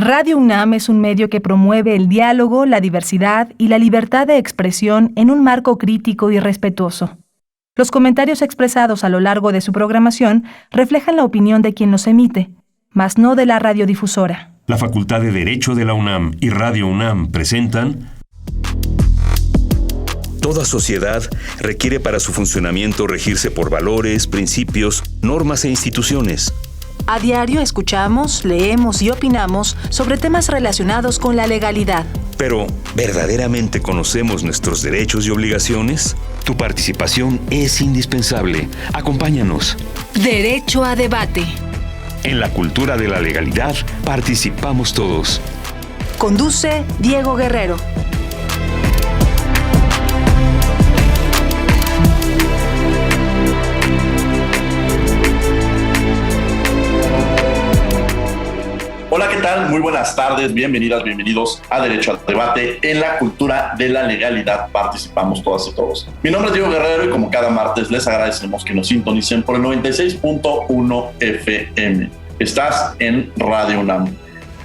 Radio UNAM es un medio que promueve el diálogo, la diversidad y la libertad de expresión en un marco crítico y respetuoso. Los comentarios expresados a lo largo de su programación reflejan la opinión de quien los emite, mas no de la radiodifusora. La Facultad de Derecho de la UNAM y Radio UNAM presentan... Toda sociedad requiere para su funcionamiento regirse por valores, principios, normas e instituciones. A diario escuchamos, leemos y opinamos sobre temas relacionados con la legalidad. Pero, ¿verdaderamente conocemos nuestros derechos y obligaciones? Tu participación es indispensable. Acompáñanos. Derecho a debate. En la cultura de la legalidad participamos todos. Conduce Diego Guerrero. Hola, ¿qué tal? Muy buenas tardes, bienvenidas, bienvenidos a Derecho al Debate. En la cultura de la legalidad participamos todas y todos. Mi nombre es Diego Guerrero y como cada martes les agradecemos que nos sintonicen por el 96.1 FM. Estás en Radio UNAM.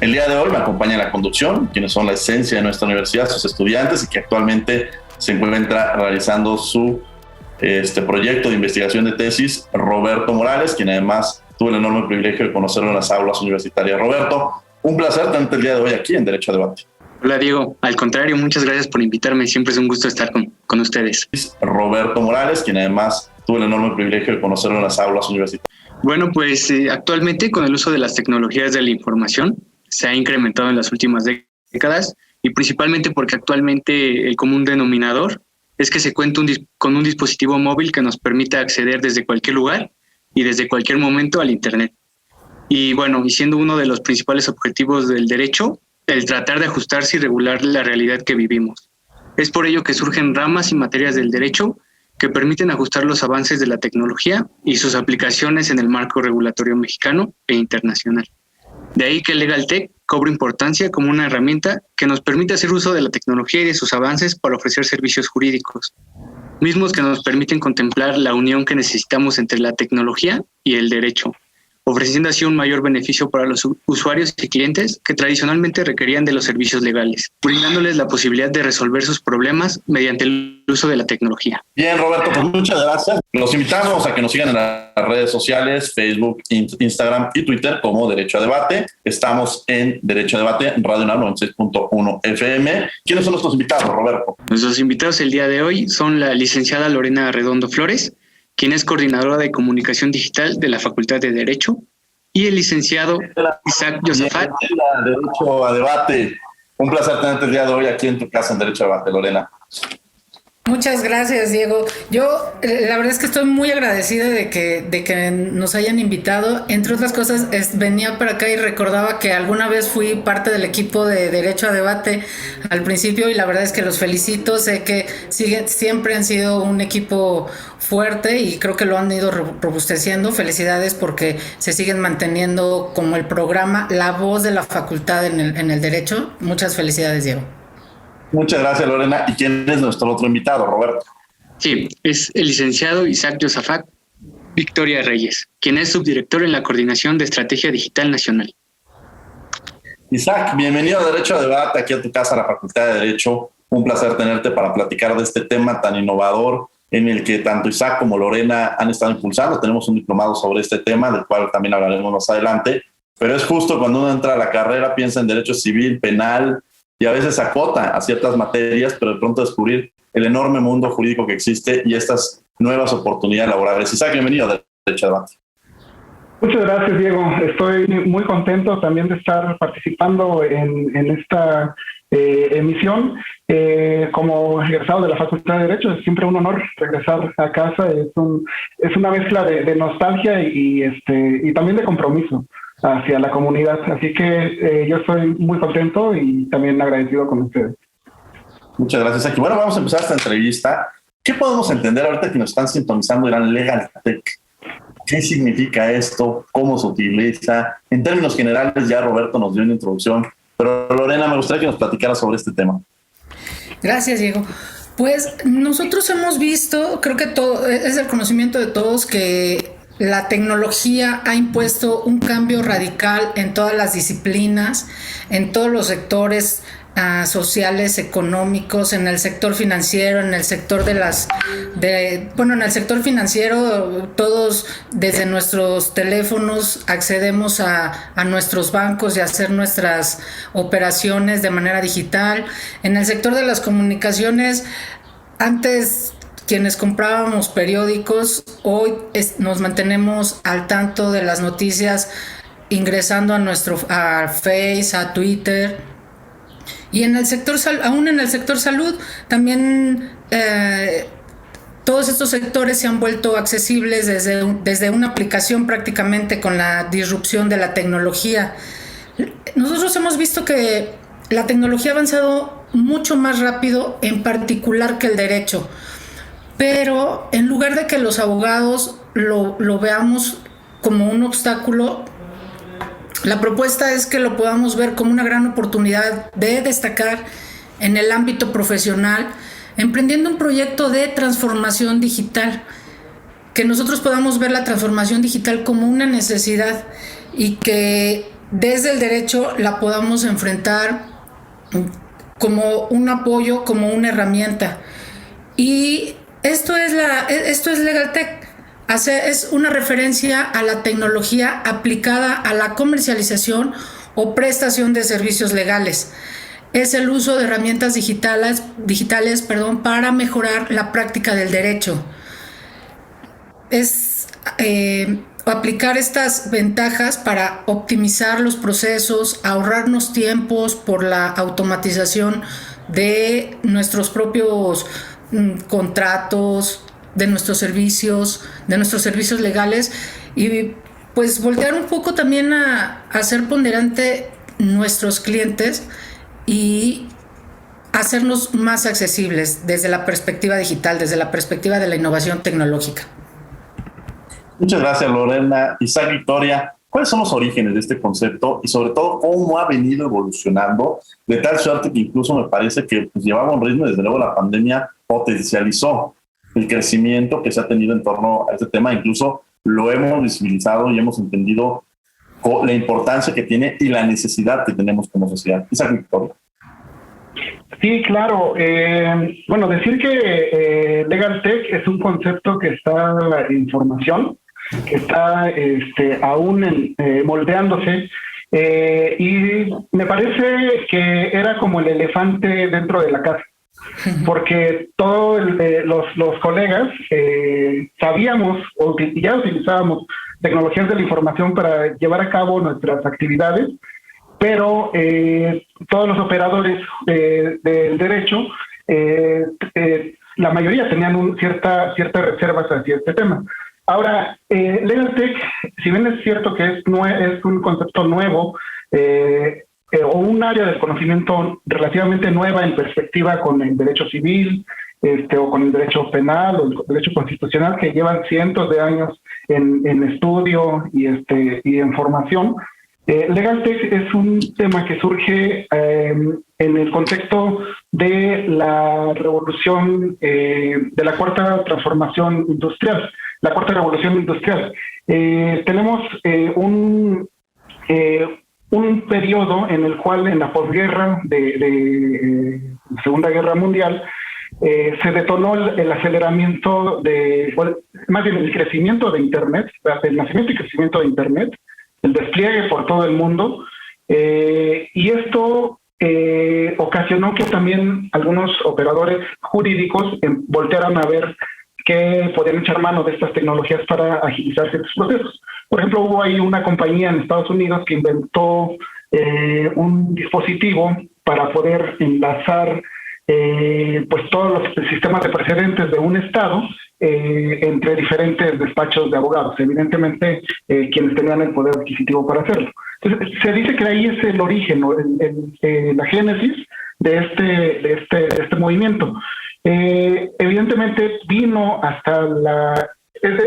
El día de hoy me acompaña en la conducción, quienes son la esencia de nuestra universidad, sus estudiantes, y que actualmente se encuentra realizando su proyecto de investigación de tesis, Roberto Morales, quien además tuve el enorme privilegio de conocerlo en las aulas universitarias. Roberto, un placer tenerte el día de hoy aquí en Derecho a Debate. Hola Diego, al contrario, muchas gracias por invitarme, siempre es un gusto estar con ustedes. Roberto Morales, quien además tuve el enorme privilegio de conocerlo en las aulas universitarias. Bueno, pues actualmente con el uso de las tecnologías de la información se ha incrementado en las últimas décadas y principalmente porque actualmente el común denominador es que se cuenta con un dispositivo móvil que nos permite acceder desde cualquier lugar y desde cualquier momento al Internet. Y bueno, y siendo uno de los principales objetivos del derecho, el tratar de ajustarse y regular la realidad que vivimos. Es por ello que surgen ramas y materias del derecho que permiten ajustar los avances de la tecnología y sus aplicaciones en el marco regulatorio mexicano e internacional. De ahí que el LegalTech cobra importancia como una herramienta que nos permite hacer uso de la tecnología y de sus avances para ofrecer servicios jurídicos, mismos que nos permiten contemplar la unión que necesitamos entre la tecnología y el derecho, ofreciendo así un mayor beneficio para los usuarios y clientes que tradicionalmente requerían de los servicios legales, brindándoles la posibilidad de resolver sus problemas mediante el uso de la tecnología. Bien, Roberto, pues muchas gracias. Los invitamos a que nos sigan en las redes sociales, Facebook, Instagram y Twitter como Derecho a Debate. Estamos en Derecho a Debate en Radio UNAM 96.1 FM. ¿Quiénes son nuestros invitados, Roberto? Nuestros invitados el día de hoy son la licenciada Lorena Redondo Flores, quien es coordinadora de comunicación digital de la Facultad de Derecho, y el licenciado Isaac Yosafat. Derecho a Debate. Un placer tenerte el día de hoy aquí en tu casa en Derecho a Debate, Lorena. Muchas gracias, Diego. Yo la verdad es que estoy muy agradecida de que nos hayan invitado. Entre otras cosas, venía para acá y recordaba que alguna vez fui parte del equipo de Derecho a Debate al principio y la verdad es que los felicito. Sé que siempre han sido un equipo fuerte y creo que lo han ido robusteciendo. Felicidades porque se siguen manteniendo como el programa, la voz de la facultad en el derecho. Muchas felicidades, Diego. Muchas gracias, Lorena. ¿Y quién es nuestro otro invitado, Roberto? Sí, es el licenciado Isaac Yosafat Victoria Reyes, quien es subdirector en la Coordinación de Estrategia Digital Nacional. Isaac, bienvenido a Derecho a Debate, aquí a tu casa, a la Facultad de Derecho. Un placer tenerte para platicar de este tema tan innovador en el que tanto Isaac como Lorena han estado impulsando. Tenemos un diplomado sobre este tema, del cual también hablaremos más adelante. Pero es justo cuando uno entra a la carrera, piensa en derecho civil, penal, y a veces acota a ciertas materias, pero de pronto descubrir el enorme mundo jurídico que existe y estas nuevas oportunidades laborales. Isaac, bienvenido a Derecho a Debate. Muchas gracias, Diego. Estoy muy contento también de estar participando en esta emisión. Como egresado de la Facultad de Derecho, es siempre un honor regresar a casa. Es una mezcla de nostalgia y también de compromiso hacia la comunidad. Así que yo estoy muy contento y también agradecido con ustedes. Muchas gracias, Aki. Bueno, vamos a empezar esta entrevista. ¿Qué podemos entender ahorita que nos están sintonizando en LegalTech? ¿Qué significa esto? ¿Cómo se utiliza? En términos generales, ya Roberto nos dio una introducción, pero Lorena, me gustaría que nos platicara sobre este tema. Gracias, Diego. Pues nosotros hemos visto, creo que todo es del conocimiento de todos, que la tecnología ha impuesto un cambio radical en todas las disciplinas, en todos los sectores sociales, económicos, en el sector financiero, en el sector en el sector financiero todos desde nuestros teléfonos accedemos a nuestros bancos y a hacer nuestras operaciones de manera digital. En el sector de las comunicaciones, antes quienes comprábamos periódicos, hoy nos mantenemos al tanto de las noticias ingresando a Face, a Twitter. Y en el sector aún en el sector salud también todos estos sectores se han vuelto accesibles desde una aplicación prácticamente con la disrupción de la tecnología. Nosotros hemos visto que la tecnología ha avanzado mucho más rápido, en particular que el derecho, pero en lugar de que los abogados lo veamos como un obstáculo, la propuesta es que lo podamos ver como una gran oportunidad de destacar en el ámbito profesional, emprendiendo un proyecto de transformación digital, que nosotros podamos ver la transformación digital como una necesidad y que desde el derecho la podamos enfrentar como un apoyo, como una herramienta. Y esto es LegalTech. Es una referencia a la tecnología aplicada a la comercialización o prestación de servicios legales. Es el uso de herramientas digitales, para mejorar la práctica del derecho. Es aplicar estas ventajas para optimizar los procesos, ahorrarnos tiempos por la automatización de nuestros propios contratos, de nuestros servicios legales, y pues voltear un poco también a hacer ponderante nuestros clientes y hacernos más accesibles desde la perspectiva digital, desde la perspectiva de la innovación tecnológica. Muchas gracias, Lorena. Isaac, Victoria, ¿cuáles son los orígenes de este concepto y sobre todo cómo ha venido evolucionando de tal suerte que incluso me parece que llevaba un ritmo, desde luego la pandemia potencializó el crecimiento que se ha tenido en torno a este tema? Incluso lo hemos visibilizado y hemos entendido la importancia que tiene y la necesidad que tenemos como sociedad. Isaac, Victoria. Sí, claro. Bueno, decir que LegalTech es un concepto que está en formación, que está aún moldeándose, y me parece que era como el elefante dentro de la casa, porque todos los colegas sabíamos o ya utilizábamos tecnologías de la información para llevar a cabo nuestras actividades, pero todos los operadores del derecho, la mayoría tenían ciertas reservas hacia este tema. Ahora, LegalTech, si bien es cierto que es un concepto nuevo, o un área del conocimiento relativamente nueva en perspectiva con el derecho civil, o con el derecho penal o el derecho constitucional, que llevan cientos de años en estudio y en formación. LegalTech es un tema que surge en el contexto de la revolución, de la cuarta transformación industrial, la cuarta revolución industrial. Tenemos un periodo en el cual, en la posguerra de Segunda Guerra Mundial, se detonó el aceleramiento más bien el crecimiento de Internet, el nacimiento y crecimiento de Internet, el despliegue por todo el mundo, y esto ocasionó que también algunos operadores jurídicos voltearan a ver que podían echar mano de estas tecnologías para agilizar ciertos procesos. Por ejemplo, hubo ahí una compañía en Estados Unidos que inventó un dispositivo para poder enlazar pues todos los sistemas de precedentes de un estado entre diferentes despachos de abogados, evidentemente quienes tenían el poder adquisitivo para hacerlo. Entonces, se dice que ahí es el origen, la génesis de este movimiento. Evidentemente vino hasta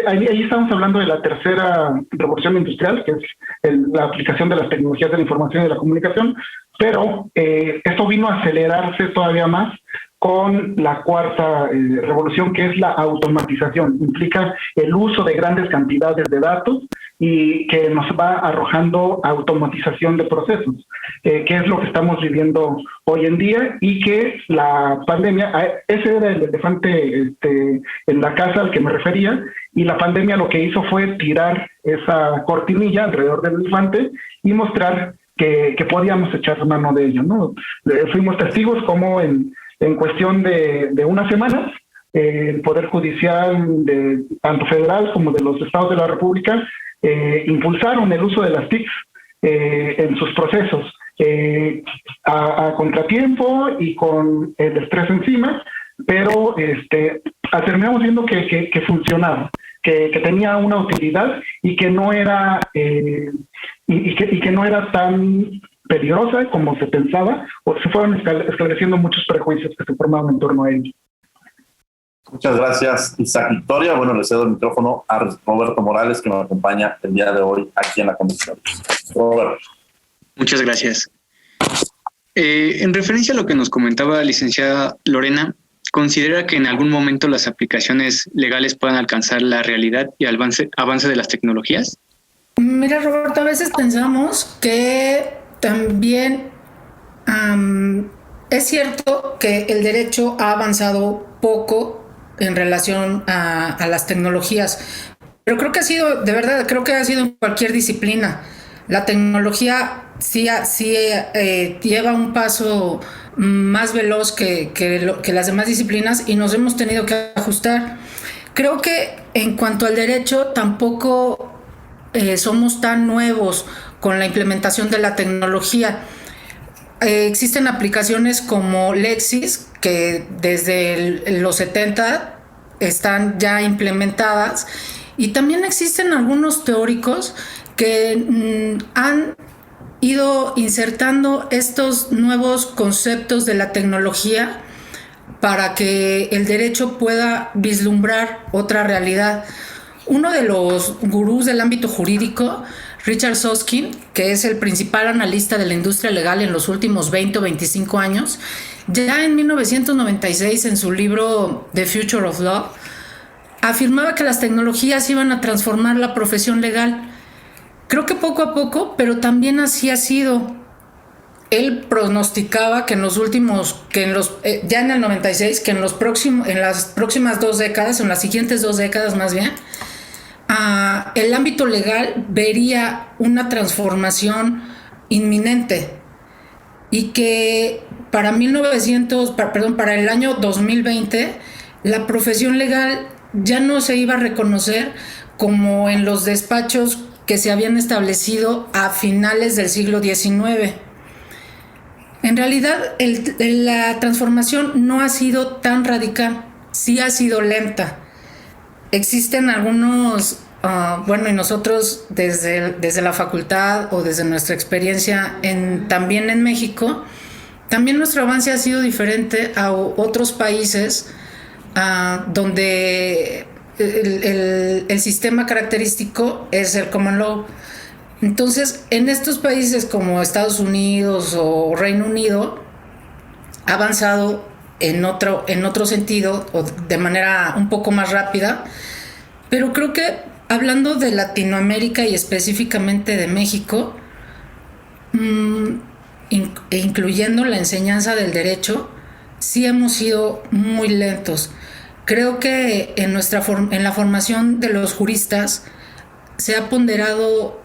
ahí estamos hablando de la tercera revolución industrial, que es la aplicación de las tecnologías de la información y de la comunicación, pero esto vino a acelerarse todavía más con la cuarta revolución, que es la automatización. Implica el uso de grandes cantidades de datos y que nos va arrojando automatización de procesos, que es lo que estamos viviendo hoy en día, y que la pandemia, ese era el elefante en la casa al que me refería, y la pandemia lo que hizo fue tirar esa cortinilla alrededor del elefante y mostrar que podíamos echar mano de ello, ¿no? Fuimos testigos como en cuestión de unas semanas, el Poder Judicial, tanto federal como de los estados de la República, impulsaron el uso de las TICs en sus procesos, a contratiempo y con el estrés encima, pero terminamos viendo que funcionaba, que tenía una utilidad y que no era y que no era tan peligrosa como se pensaba, o se fueron esclareciendo muchos prejuicios que se formaban en torno a ello. Muchas gracias, Isaac Victoria. Bueno, le cedo el micrófono a Roberto Morales, que nos acompaña el día de hoy aquí en la comisión. Roberto. Muchas gracias. En referencia a lo que nos comentaba la licenciada Lorena, ¿considera que en algún momento las aplicaciones legales puedan alcanzar la realidad y avance de las tecnologías? Mira, Roberto, a veces pensamos que también es cierto que el derecho ha avanzado poco en relación a las tecnologías, pero creo que ha sido, de verdad, creo que ha sido en cualquier disciplina. La tecnología sí lleva un paso más veloz que las demás disciplinas y nos hemos tenido que ajustar. Creo que en cuanto al derecho tampoco somos tan nuevos con la implementación de la tecnología. Existen aplicaciones como Lexis, que desde los 70 están ya implementadas, y también existen algunos teóricos que han ido insertando estos nuevos conceptos de la tecnología para que el derecho pueda vislumbrar otra realidad. Uno de los gurús del ámbito jurídico, Richard Susskind, que es el principal analista de la industria legal en los últimos 20 o 25 años, ya en 1996, en su libro The Future of Law, afirmaba que las tecnologías iban a transformar la profesión legal. Creo que poco a poco, pero también así ha sido. Él pronosticaba que ya en el 96, que en las próximas 2 décadas, en las siguientes 2 décadas más bien, el ámbito legal vería una transformación inminente, y que para el año 2020 la profesión legal ya no se iba a reconocer como en los despachos que se habían establecido a finales del siglo XIX. En realidad, la transformación no ha sido tan radical, sí ha sido lenta. Existen algunos, y nosotros desde la facultad o desde nuestra experiencia también en México, también nuestro avance ha sido diferente a otros países donde el sistema característico es el common law. Entonces, en estos países como Estados Unidos o Reino Unido, ha avanzado en otro sentido, o de manera un poco más rápida, pero creo que hablando de Latinoamérica y específicamente de México, incluyendo la enseñanza del derecho, sí hemos sido muy lentos. Creo que en la formación de los juristas se ha ponderado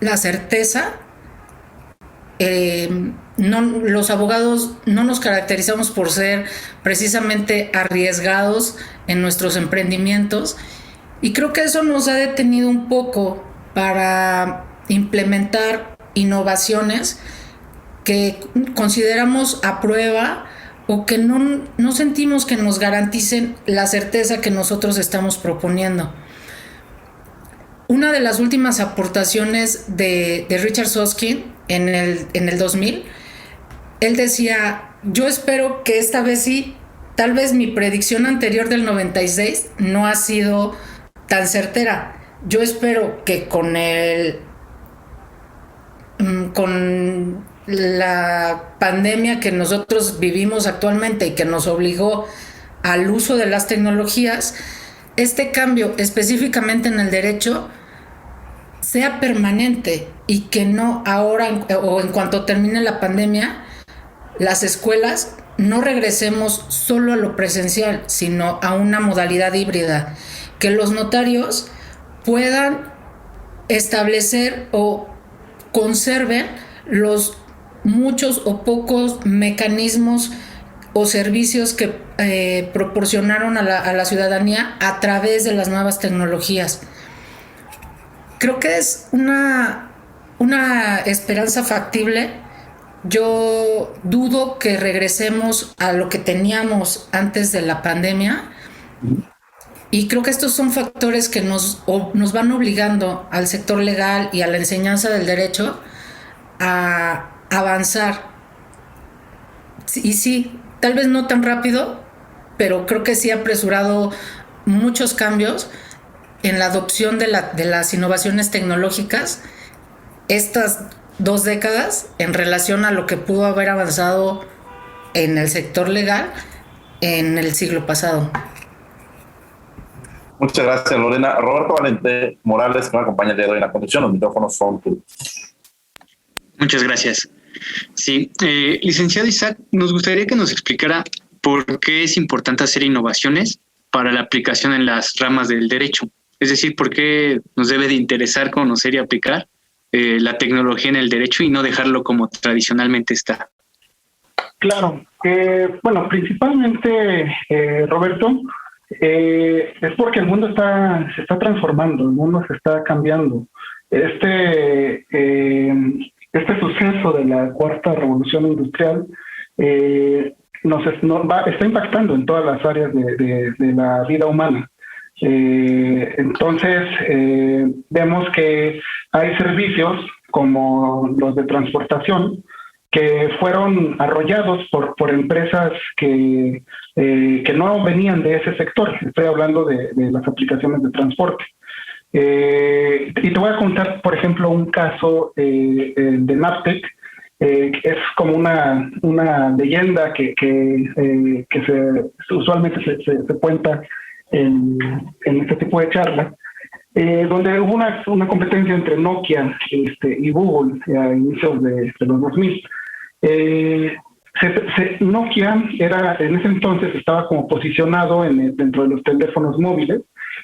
la certeza. Los abogados no nos caracterizamos por ser precisamente arriesgados en nuestros emprendimientos, y creo que eso nos ha detenido un poco para implementar innovaciones que consideramos a prueba o que no sentimos que nos garanticen la certeza que nosotros estamos proponiendo. Una de las últimas aportaciones de Richard Susskind en el 2000, él decía: yo espero que esta vez sí, tal vez mi predicción anterior del 96 no ha sido tan certera. Yo espero que con la pandemia que nosotros vivimos actualmente y que nos obligó al uso de las tecnologías, este cambio específicamente en el derecho sea permanente y que no ahora o en cuanto termine la pandemia, las escuelas no regresemos solo a lo presencial, sino a una modalidad híbrida, que los notarios puedan establecer o conserven los muchos o pocos mecanismos o servicios que proporcionaron a la ciudadanía a través de las nuevas tecnologías. Creo que es una esperanza factible. Yo dudo que regresemos a lo que teníamos antes de la pandemia, y creo que estos son factores que nos van obligando al sector legal y a la enseñanza del derecho a avanzar. Y sí, tal vez no tan rápido, pero creo que sí ha apresurado muchos cambios en la adopción de las innovaciones tecnológicas estas 2 décadas en relación a lo que pudo haber avanzado en el sector legal en el siglo pasado. Muchas gracias, Lorena. Roberto Valente Morales, que me acompaña el día de hoy en la conducción. Los micrófonos son tuyos. Muchas gracias. Sí, licenciado Isaac, nos gustaría que nos explicara por qué es importante hacer innovaciones para la aplicación en las ramas del derecho. Es decir, por qué nos debe de interesar conocer y aplicar la tecnología en el derecho y no dejarlo como tradicionalmente está. Claro. Bueno, principalmente, Roberto, es porque el mundo se está transformando, el mundo se está cambiando. Este suceso de la cuarta revolución industrial está impactando en todas las áreas de la vida humana. Entonces, vemos que hay servicios como los de transportación que fueron arrollados por empresas que no venían de ese sector. Estoy hablando de las aplicaciones de transporte. Y te voy a contar, por ejemplo, un caso de Naptec, que es como una leyenda que usualmente se cuenta en este tipo de charlas, donde hubo una competencia entre Nokia y Google a inicios de los 2000. Nokia en ese entonces estaba como posicionado dentro de los teléfonos móviles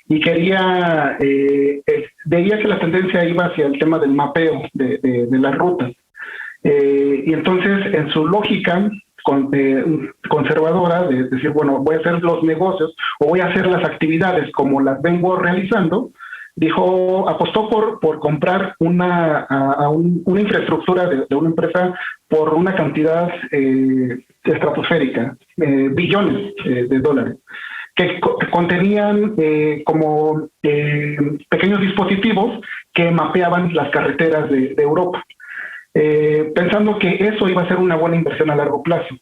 y veía que la tendencia iba hacia el tema del mapeo de las rutas. Y entonces, en su lógica conservadora de decir, bueno, voy a hacer los negocios o voy a hacer las actividades como las vengo realizando, apostó por comprar una infraestructura de una empresa por una cantidad estratosférica, billones de dólares, que contenían como pequeños dispositivos que mapeaban las carreteras de Europa, pensando que eso iba a ser una buena inversión a largo plazo.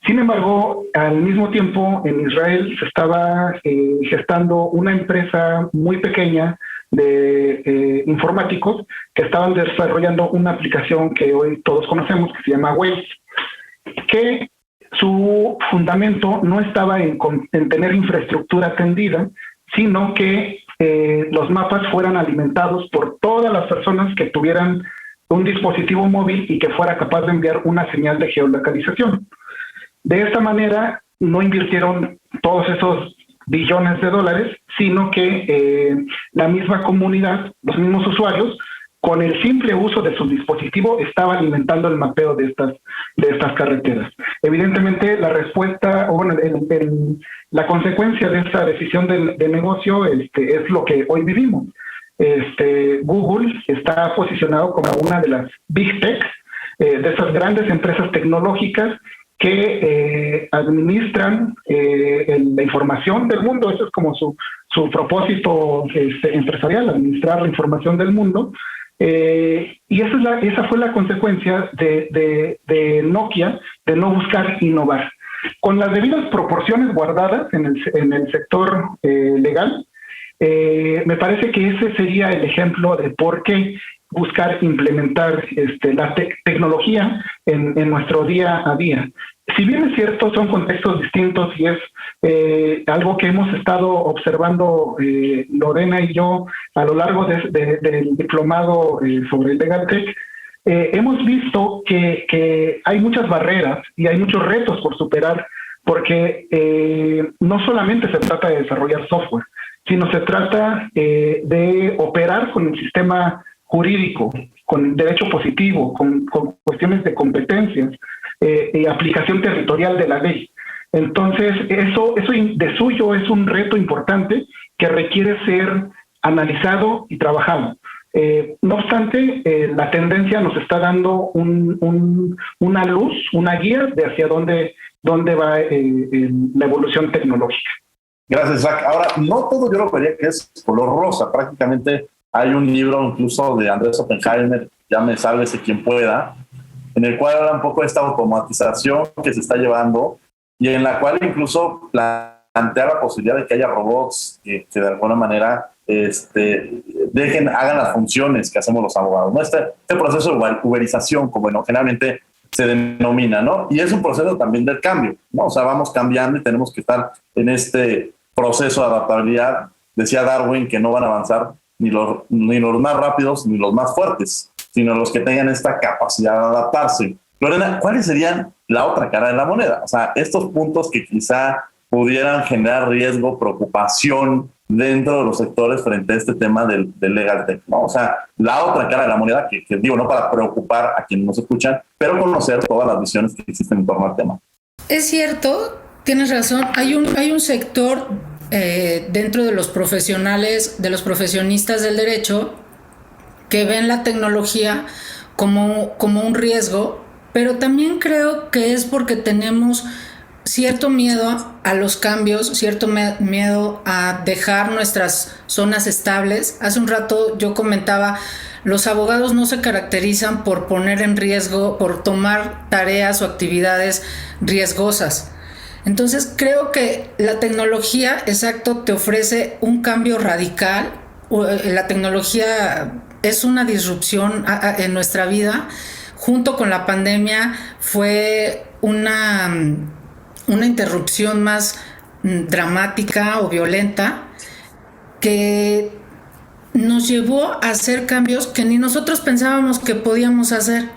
Sin embargo, al mismo tiempo, en Israel se estaba gestando una empresa muy pequeña de informáticos que estaban desarrollando una aplicación que hoy todos conocemos, que se llama Waze, que su fundamento no estaba en tener infraestructura tendida, sino que los mapas fueran alimentados por todas las personas que tuvieran un dispositivo móvil y que fuera capaz de enviar una señal de geolocalización. De esta manera, no invirtieron todos esos billones de dólares, sino que la misma comunidad, los mismos usuarios, con el simple uso de su dispositivo, estaba alimentando el mapeo de estas carreteras. Evidentemente, la respuesta, o bueno, la consecuencia de esta decisión de negocio es lo que hoy vivimos. Google está posicionado como una de las Big Tech, de esas grandes empresas tecnológicas que administran la información del mundo. Eso es como su propósito empresarial, administrar la información del mundo. Y esa fue la consecuencia de Nokia, de no buscar innovar. Con las debidas proporciones guardadas en el sector legal, me parece que ese sería el ejemplo de por qué buscar implementar la tecnología en nuestro día a día. Si bien es cierto, son contextos distintos y es algo que hemos estado observando Lorena y yo a lo largo del diplomado sobre el LegalTech. Hemos visto que hay muchas barreras y hay muchos retos por superar, porque no solamente se trata de desarrollar software, sino se trata de operar con el sistema jurídico, con el derecho positivo, con cuestiones de competencias y aplicación territorial de la ley. Entonces, eso de suyo es un reto importante que requiere ser analizado y trabajado. No obstante, la tendencia nos está dando una luz, una guía de hacia dónde va la evolución tecnológica. Gracias, Isaac. Ahora, no todo yo lo vería que es color rosa. Prácticamente hay un libro incluso de Andrés Oppenheimer, Llame, sálvese quien pueda, en el cual habla un poco de esta automatización que se está llevando y en la cual incluso plantea la posibilidad de que haya robots que de alguna manera hagan las funciones que hacemos los abogados, ¿no? Este proceso de uberización, como generalmente se denomina, ¿no? Y es un proceso también del cambio, ¿no? O sea, vamos cambiando y tenemos que estar en este proceso de adaptabilidad. Decía Darwin que no van a avanzar ni los más rápidos ni los más fuertes, sino los que tengan esta capacidad de adaptarse. Lorena, ¿cuáles serían la otra cara de la moneda? O sea, estos puntos que quizá pudieran generar riesgo, preocupación dentro de los sectores frente a este tema del LegalTech, ¿no? O sea, la otra cara de la moneda que digo, no para preocupar a quienes nos escuchan, pero conocer todas las visiones que existen en torno al tema. Es cierto, tienes razón. Hay un sector dentro de los profesionales, de los profesionistas del derecho, que ven la tecnología como un riesgo, pero también creo que es porque tenemos cierto miedo a los cambios, cierto miedo a dejar nuestras zonas estables. Hace un rato yo comentaba, los abogados no se caracterizan por poner en riesgo, por tomar tareas o actividades riesgosas. Entonces creo que la tecnología, exacto, te ofrece un cambio radical. La tecnología es una disrupción en nuestra vida. Junto con la pandemia fue una interrupción más dramática o violenta que nos llevó a hacer cambios que ni nosotros pensábamos que podíamos hacer.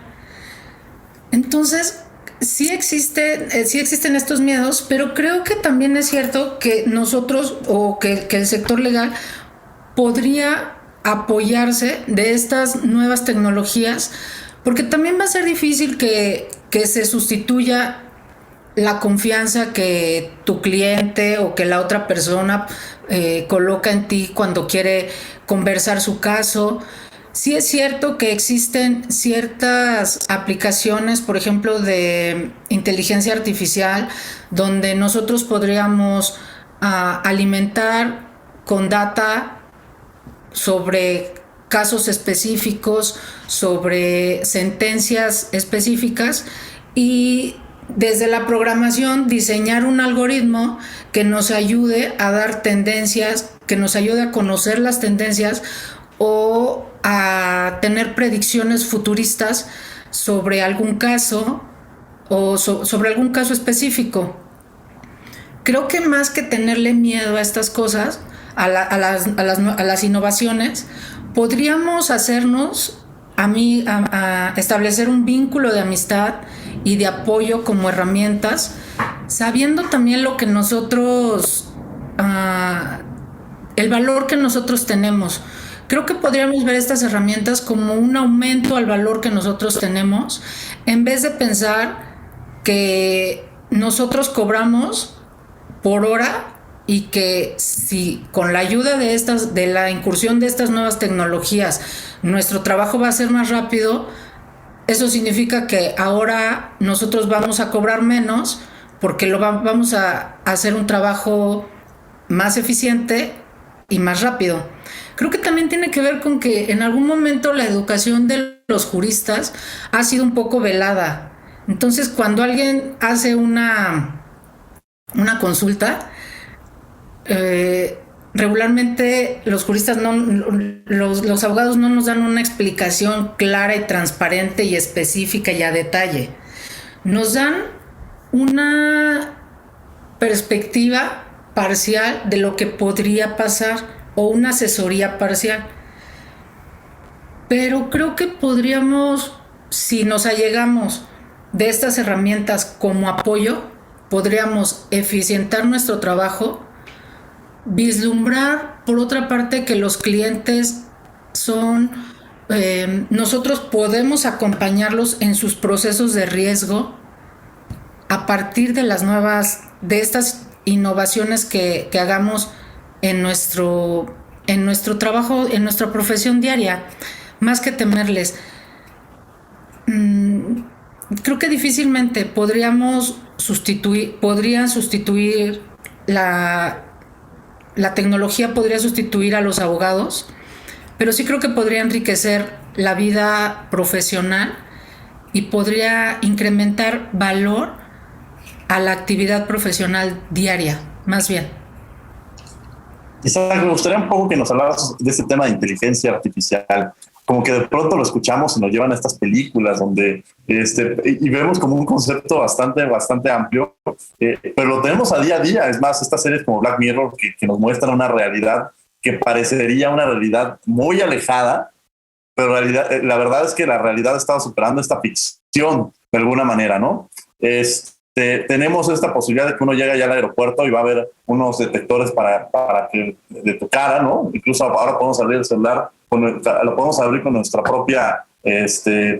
Entonces, sí existen estos miedos, pero creo que también es cierto que nosotros o que el sector legal podría apoyarse de estas nuevas tecnologías, porque también va a ser difícil que se sustituya la confianza que tu cliente o que la otra persona coloca en ti cuando quiere conversar su caso. Sí es cierto que existen ciertas aplicaciones, por ejemplo, de inteligencia artificial, donde nosotros podríamos alimentar con data sobre casos específicos, sobre sentencias específicas y desde la programación diseñar un algoritmo que nos ayude a dar tendencias, que nos ayude a conocer las tendencias o a tener predicciones futuristas sobre algún caso o sobre algún caso específico. Creo que más que tenerle miedo a estas cosas, a las innovaciones, podríamos hacernos a establecer un vínculo de amistad y de apoyo como herramientas, sabiendo también lo que nosotros, el valor que nosotros tenemos. Creo que podríamos ver estas herramientas como un aumento al valor que nosotros tenemos, en vez de pensar que nosotros cobramos por hora y que si con la ayuda de la incursión de estas nuevas tecnologías nuestro trabajo va a ser más rápido, eso significa que ahora nosotros vamos a cobrar menos porque vamos a hacer un trabajo más eficiente y más rápido. Creo que también tiene que ver con que en algún momento la educación de los juristas ha sido un poco velada. Entonces, cuando alguien hace una consulta, regularmente los juristas los abogados no nos dan una explicación clara y transparente y específica y a detalle. Nos dan una perspectiva parcial de lo que podría pasar o una asesoría parcial. Pero creo que podríamos, si nos allegamos de estas herramientas como apoyo, podríamos eficientar nuestro trabajo, vislumbrar, por otra parte, que los clientes son, nosotros podemos acompañarlos en sus procesos de riesgo a partir de de estas innovaciones que hagamos en nuestro trabajo, en nuestra profesión diaria, más que temerles. Creo que difícilmente podrían sustituir la tecnología podría sustituir a los abogados, pero sí creo que podría enriquecer la vida profesional y podría incrementar valor a la actividad profesional diaria, más bien. Isaac, me gustaría un poco que nos hablaras de este tema de inteligencia artificial. Como que de pronto lo escuchamos y nos llevan a estas películas donde y vemos como un concepto bastante amplio, pero lo tenemos a día. Es más, estas series como Black Mirror que nos muestran una realidad que parecería una realidad muy alejada, pero la verdad es que la realidad ha estado superando esta ficción de alguna manera, ¿no? Tenemos esta posibilidad de que uno llega ya al aeropuerto y va a haber unos detectores para que de tu cara, ¿no? Incluso ahora podemos abrir el celular, lo podemos abrir con nuestra propia,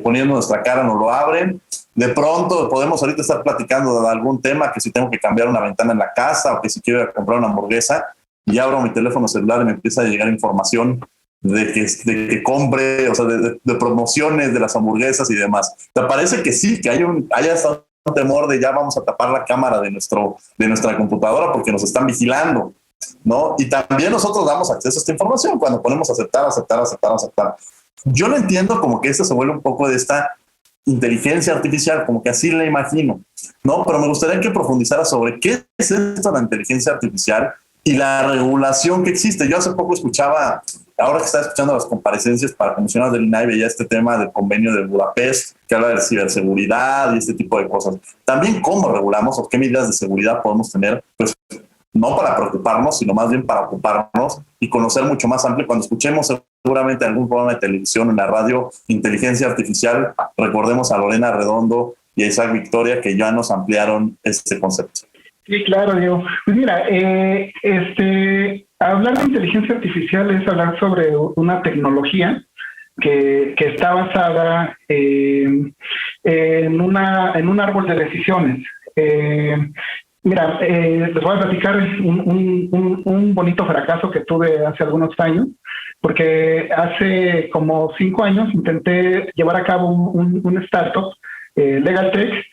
poniendo nuestra cara, nos lo abren. De pronto podemos ahorita estar platicando de algún tema, que si tengo que cambiar una ventana en la casa o que si quiero comprar una hamburguesa, y abro mi teléfono celular y me empieza a llegar información de que compre, o sea, de promociones de las hamburguesas y demás. ¿Te parece que sí, que haya estado un temor de ya vamos a tapar la cámara de nuestra computadora porque nos están vigilando, ¿no? Y también nosotros damos acceso a esta información cuando ponemos aceptar. Yo lo entiendo como que esto se vuelve un poco de esta inteligencia artificial, como que así la imagino, ¿no? Pero me gustaría que profundizara sobre qué es esto de la inteligencia artificial y la regulación que existe. Yo hace poco escuchaba, ahora que estaba escuchando las comparecencias para comisionados del INAI, veía este tema del convenio de Budapest, que habla de ciberseguridad y este tipo de cosas. También cómo regulamos o qué medidas de seguridad podemos tener, pues no para preocuparnos, sino más bien para ocuparnos y conocer mucho más amplio. Cuando escuchemos seguramente algún programa de televisión, en la radio, inteligencia artificial, recordemos a Lorena Redondo y a Isaac Victoria, que ya nos ampliaron este concepto. Sí, claro, Diego. Pues mira, hablar de inteligencia artificial es hablar sobre una tecnología que está basada en un árbol de decisiones. Mira, les voy a platicar un bonito fracaso que tuve hace algunos años, porque hace como 5 años intenté llevar a cabo un startup, LegalTech,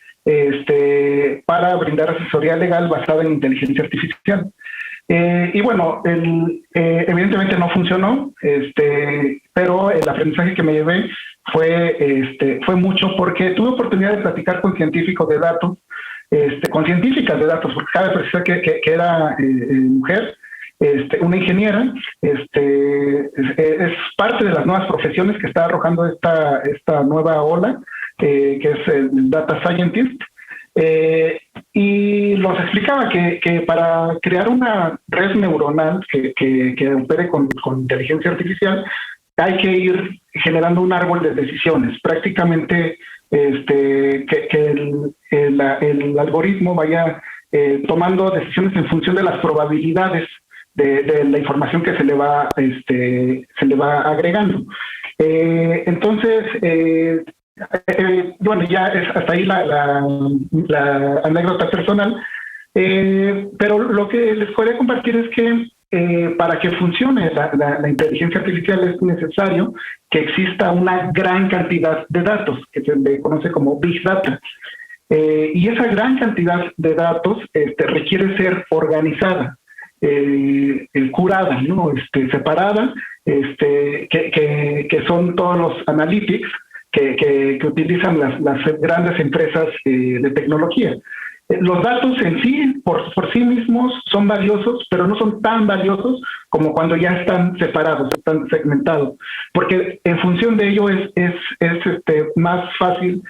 para brindar asesoría legal basada en inteligencia artificial. Y bueno, evidentemente no funcionó, pero el aprendizaje que me llevé fue mucho, porque tuve oportunidad de platicar con científicos de datos, con científicas de datos, porque cabe precisar que era mujer, una ingeniera, es parte de las nuevas profesiones que está arrojando esta nueva ola, que es el Data Scientist. Y los explicaba que para crear una red neuronal que opere con inteligencia artificial hay que ir generando un árbol de decisiones, prácticamente que el algoritmo vaya tomando decisiones en función de las probabilidades de la información que se le va agregando. Entonces, bueno, ya es hasta ahí la anécdota personal, pero lo que les podría compartir es que para que funcione la inteligencia artificial es necesario que exista una gran cantidad de datos, que se le conoce como Big Data. Y esa gran cantidad de datos requiere ser organizada, curada, ¿no? Separada, que son todos los analytics que utilizan las grandes empresas de tecnología. Los datos en sí, por sí mismos, son valiosos, pero no son tan valiosos como cuando ya están separados, están segmentados, porque en función de ello es más fácil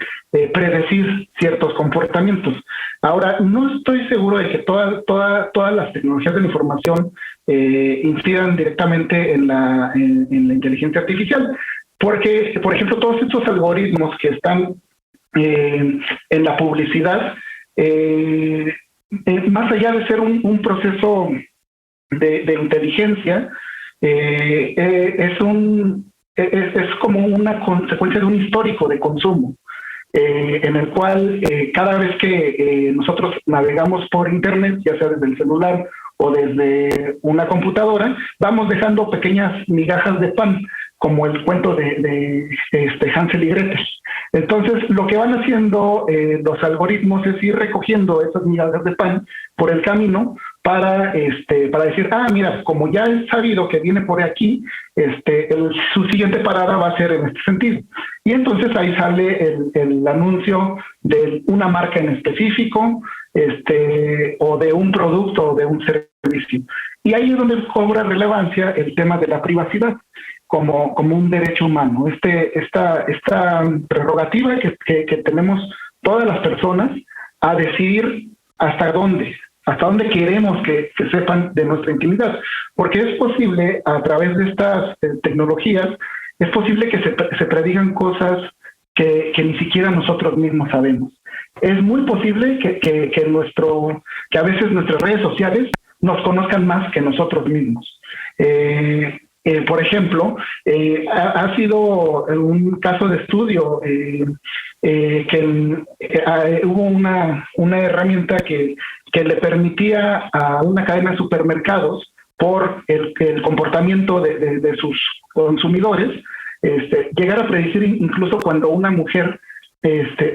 predecir ciertos comportamientos. Ahora, no estoy seguro de que todas las tecnologías de la información incidan directamente en la inteligencia artificial, porque, por ejemplo, todos estos algoritmos que están en la publicidad, más allá de ser un proceso de inteligencia, es como una consecuencia de un histórico de consumo, en el cual cada vez que nosotros navegamos por Internet, ya sea desde el celular o desde una computadora, vamos dejando pequeñas migajas de pan, como el cuento de Hansel y Gretel. Entonces, lo que van haciendo los algoritmos es ir recogiendo esas migajas de pan por el camino para decir, mira, como ya he sabido que viene por aquí, su siguiente parada va a ser en este sentido. Y entonces ahí sale el anuncio de una marca en específico, o de un producto o de un servicio. Y ahí es donde cobra relevancia el tema de la privacidad como un derecho humano. Esta prerrogativa que tenemos todas las personas a decidir hasta dónde queremos que sepan de nuestra intimidad. Porque es posible, a través de estas tecnologías, es posible que se predigan cosas que ni siquiera nosotros mismos sabemos. Es muy posible que a veces nuestras redes sociales nos conozcan más que nosotros mismos. Por ejemplo, ha sido un caso de estudio que hubo una herramienta que le permitía a una cadena de supermercados, por el comportamiento de sus consumidores, llegar a predecir incluso cuando una mujer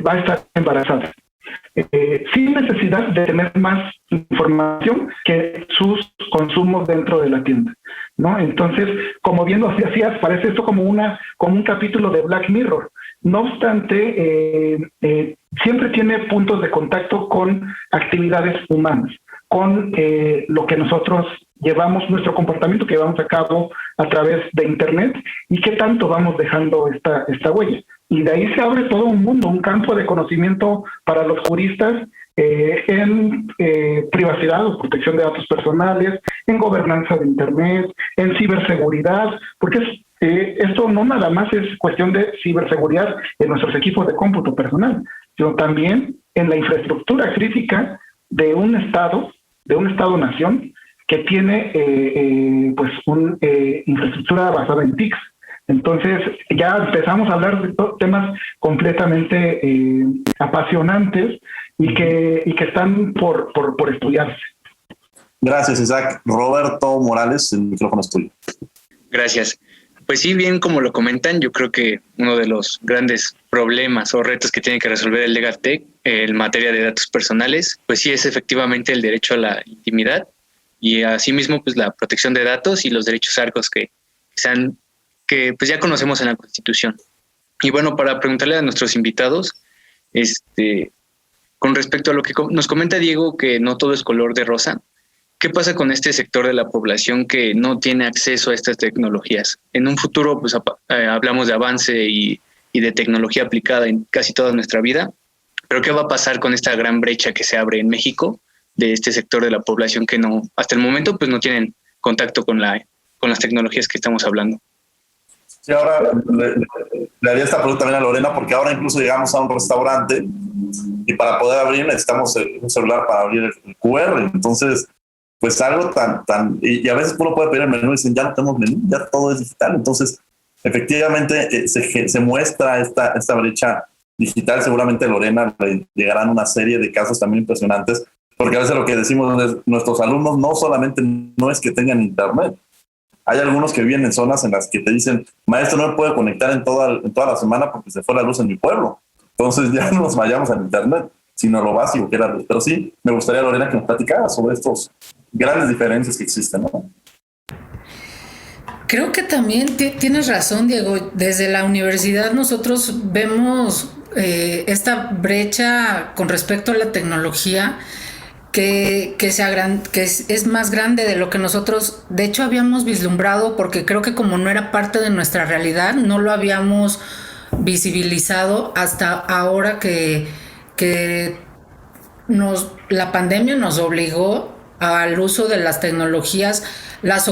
va a estar embarazada, sin necesidad de tener más información que sus consumos dentro de la tienda, ¿no? Entonces, como bien lo hacías, parece esto como un capítulo de Black Mirror. No obstante, siempre tiene puntos de contacto con actividades humanas, con lo que nosotros llevamos, nuestro comportamiento que llevamos a cabo a través de Internet, y qué tanto vamos dejando esta huella. Y de ahí se abre todo un mundo, un campo de conocimiento para los juristas en privacidad o protección de datos personales, en gobernanza de Internet, en ciberseguridad, porque esto no nada más es cuestión de ciberseguridad en nuestros equipos de cómputo personal, sino también en la infraestructura crítica de un Estado-nación que tiene una infraestructura basada en TICs. Entonces ya empezamos a hablar de temas completamente apasionantes y que están por estudiarse. Gracias, Isaac. Roberto Morales, el micrófono es tuyo. Gracias. Pues sí, bien como lo comentan, yo creo que uno de los grandes problemas o retos que tiene que resolver el LegalTech en materia de datos personales, pues sí es efectivamente el derecho a la intimidad y asimismo pues la protección de datos y los derechos arcos que pues ya conocemos en la Constitución. Y bueno, para preguntarle a nuestros invitados, con respecto a lo que nos comenta Diego, que no todo es color de rosa, ¿qué pasa con este sector de la población que no tiene acceso a estas tecnologías? En un futuro, pues hablamos de avance y de tecnología aplicada en casi toda nuestra vida, pero ¿qué va a pasar con esta gran brecha que se abre en México de este sector de la población que no, hasta el momento, pues no tienen contacto con las tecnologías que estamos hablando? Sí, ahora le haría esta pregunta también a Lorena, porque ahora incluso llegamos a un restaurante y para poder abrir necesitamos un celular para abrir el QR. Entonces, pues algo y a veces uno puede pedir el menú y dicen, ya no tenemos menú, ya todo es digital. Entonces, efectivamente, se muestra esta brecha digital. Seguramente Lorena le llegarán una serie de casos también impresionantes, porque a veces lo que decimos es, nuestros alumnos no solamente no es que tengan internet. Hay algunos que viven en zonas en las que te dicen, maestro, no me puedo conectar en toda la semana porque se fue la luz en mi pueblo. Entonces ya no nos vayamos al internet, sino lo básico que era luz. Pero sí, me gustaría, Lorena, que nos platicara sobre estos grandes diferencias que existen, ¿no? Creo que también tienes razón, Diego. Desde la universidad nosotros vemos esta brecha con respecto a la tecnología que es más grande de lo que nosotros, de hecho, habíamos vislumbrado, porque creo que como no era parte de nuestra realidad, no lo habíamos visibilizado hasta ahora que la pandemia nos obligó al uso de las tecnologías, las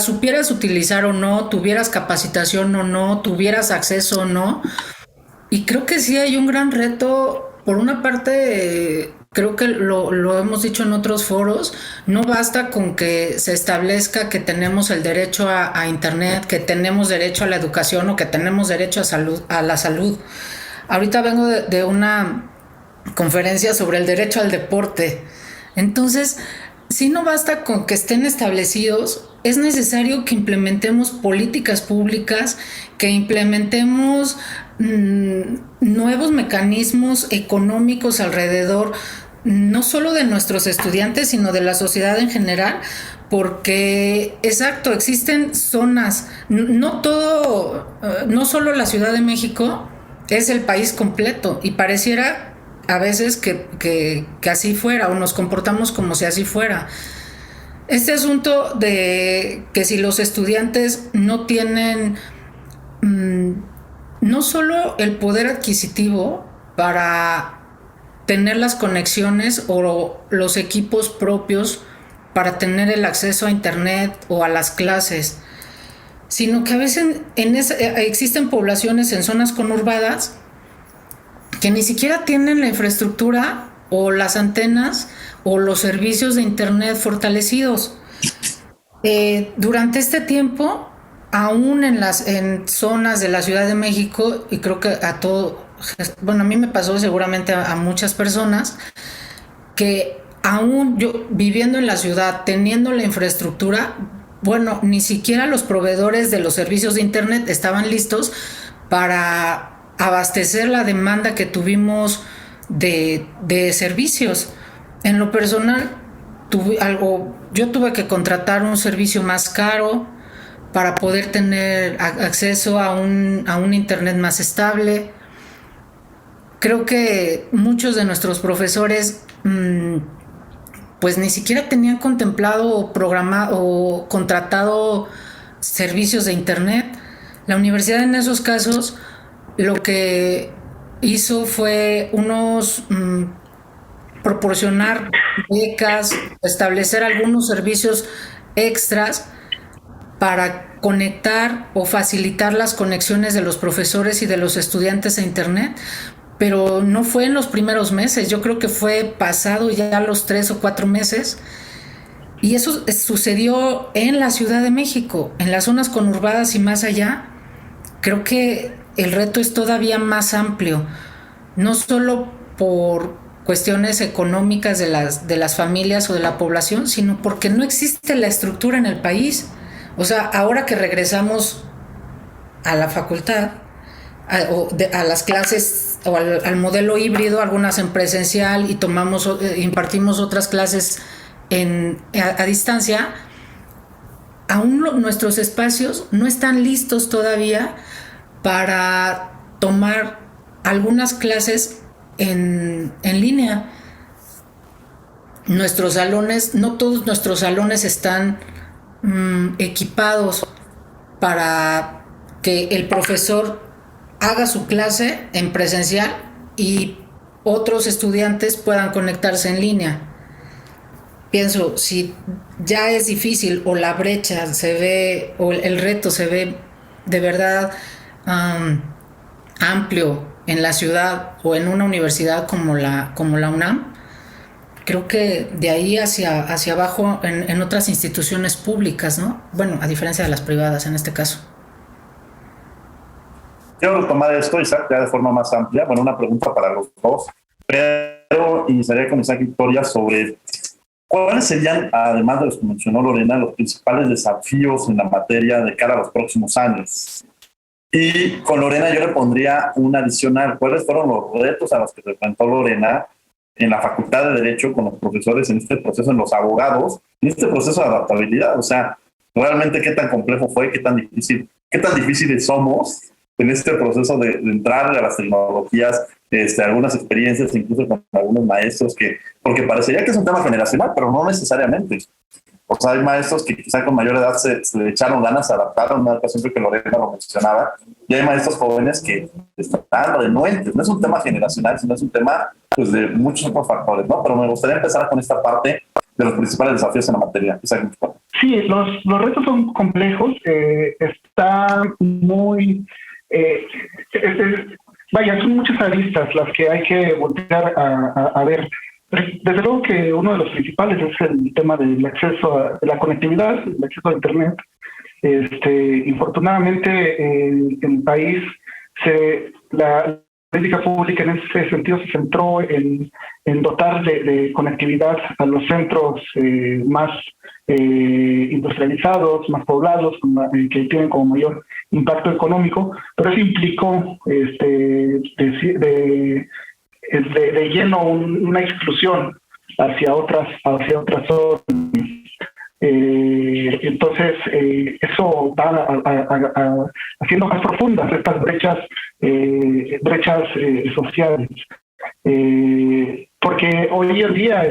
supieras utilizar o no, tuvieras capacitación o no, tuvieras acceso o no. Y creo que sí hay un gran reto. Por una parte, creo que lo hemos dicho en otros foros, no basta con que se establezca que tenemos el derecho a Internet, que tenemos derecho a la educación o que tenemos derecho a la salud. Ahorita vengo de una conferencia sobre el derecho al deporte. Entonces, si no basta con que estén establecidos, es necesario que implementemos políticas públicas, que implementemos nuevos mecanismos económicos alrededor, no solo de nuestros estudiantes, sino de la sociedad en general, porque, exacto, existen zonas, no solo la Ciudad de México es el país completo, y pareciera a veces que así fuera, o nos comportamos como si así fuera. Este asunto de que si los estudiantes no tienen no solo el poder adquisitivo para tener las conexiones o los equipos propios para tener el acceso a Internet o a las clases, sino que a veces existen poblaciones en zonas conurbadas que ni siquiera tienen la infraestructura o las antenas o los servicios de Internet fortalecidos. Durante este tiempo, aún en zonas de la Ciudad de México, y creo que a mí me pasó, seguramente a muchas personas, que aún yo viviendo en la ciudad, teniendo la infraestructura, bueno, ni siquiera los proveedores de los servicios de Internet estaban listos para abastecer la demanda que tuvimos de servicios. En lo personal, yo tuve que contratar un servicio más caro para poder tener acceso a un Internet más estable. Creo que muchos de nuestros profesores pues ni siquiera tenían contemplado o programado o contratado servicios de Internet. La universidad en esos casos lo que hizo fue proporcionar becas, establecer algunos servicios extras para conectar o facilitar las conexiones de los profesores y de los estudiantes a Internet, pero no fue en los primeros meses. Yo creo que fue pasado ya los 3 o 4 meses, y eso sucedió en la Ciudad de México, en las zonas conurbadas y más allá. Creo que el reto es todavía más amplio, no solo por cuestiones económicas de las familias o de la población, sino porque no existe la estructura en el país. O sea, ahora que regresamos a la facultad, a las clases o al modelo híbrido, algunas en presencial y impartimos otras clases a distancia, aún nuestros espacios no están listos todavía para tomar algunas clases en línea. Nuestros salones, no todos nuestros salones están equipados para que el profesor haga su clase en presencial y otros estudiantes puedan conectarse en línea. Pienso, si ya es difícil o la brecha se ve o el reto se ve de verdad amplio en la ciudad o en una universidad como la UNAM, creo que de ahí hacia abajo en otras instituciones públicas, ¿no? Bueno, a diferencia de las privadas en este caso. Quiero retomar esto, Isaac, ya de forma más amplia. Bueno, una pregunta para los dos, pero iniciaría con Isaac Victoria sobre cuáles serían, además de los que mencionó Lorena, los principales desafíos en la materia de cara a los próximos años. Y con Lorena yo le pondría un adicional. ¿Cuáles fueron los retos a los que se enfrentó Lorena en la Facultad de Derecho con los profesores en este proceso, en los abogados, en este proceso de adaptabilidad? O sea, realmente qué tan complejo fue, qué tan difíciles somos en este proceso de entrar a las tecnologías, algunas experiencias incluso con algunos maestros porque parecería que es un tema generacional, pero no necesariamente. O sea, hay maestros que quizá con mayor edad se le echaron ganas, se adaptaron, una ocasión que Lorena lo mencionaba, y hay maestros jóvenes que están renuentes. No es un tema generacional, sino es un tema pues, de muchos otros factores, ¿no? Pero me gustaría empezar con esta parte de los principales desafíos en la materia. Sí, los retos son complejos, está muy... vaya, son muchas aristas las que hay que voltear a ver. Desde luego que uno de los principales es el tema del acceso de la conectividad, el acceso a Internet. Infortunadamente, en el país, la política pública en ese sentido se centró en dotar de conectividad a los centros más industrializados, más poblados, que tienen como mayor impacto económico, pero eso implicó de lleno una exclusión hacia otras zonas. Entonces eso va haciendo más profundas estas brechas sociales, porque hoy en día